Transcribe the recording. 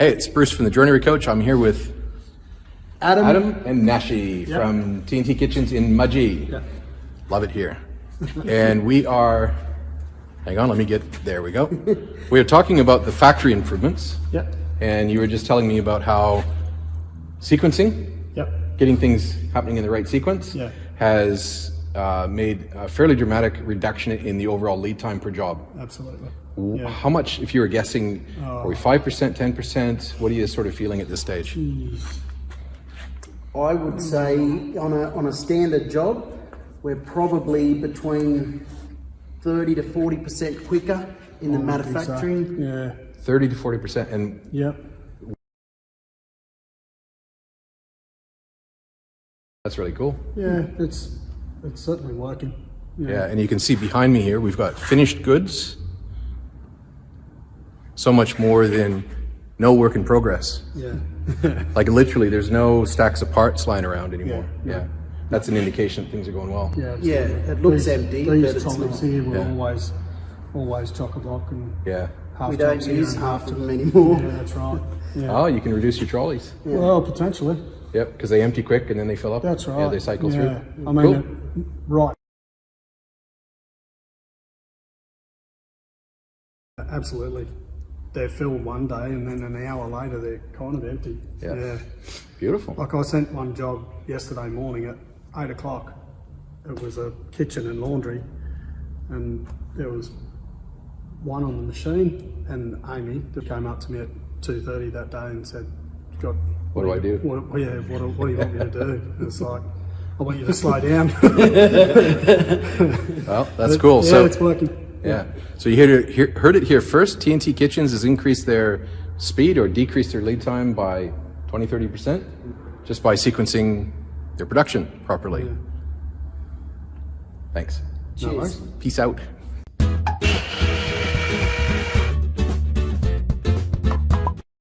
Hey, it's Bruce from the Joinery Coach. I'm here with Adam and Nashy from TNT Kitchens in Mudgee. Yep. Love it here. And we are, hang on, there we go. We are talking about the factory improvements. Yep. And you were just telling me about how sequencing, getting things happening in the right sequence, has made a fairly dramatic reduction in the overall lead time per job. Absolutely. How much, if you were guessing, are we 5%, 10%? What are you sort of feeling at this stage? I would say on a standard job, we're probably between 30 to 40% quicker in the manufacturing. So. Yeah. 30 to 40%. And that's really cool. Yeah, it's certainly working. Yeah, and you can see behind me here, we've got finished goods. So much more than no work in progress. Yeah. Like literally, there's no stacks of parts lying around anymore. Yeah. That's an indication that things are going well. Yeah, it looks empty, but these it's trolleys not. here were always chock-a-block and half We don't tops here use and half half of them anymore. Yeah, that's right. Yeah. Oh, you can reduce your trolleys. Yeah. Well, potentially. Yep, because they empty quick and then they fill up. That's right. Yeah, they cycle through. I mean, right. Absolutely. They're filled one day and then an hour later they're kind of empty. Yeah. Beautiful. Like I sent one job yesterday morning at 8 o'clock. It was a kitchen and laundry, and there was one on the machine, and Amy came up to me at 2:30 that day and said, "God, what do I do? What do you want me to do?" And it's like, "I want you to slow down." Well, that's cool. Yeah, So it's working. Yeah. So you heard it here first. TNT Kitchens has increased their speed or decreased their lead time by 20, 30% just by sequencing their production properly. Yeah. Thanks. Cheers. Peace out.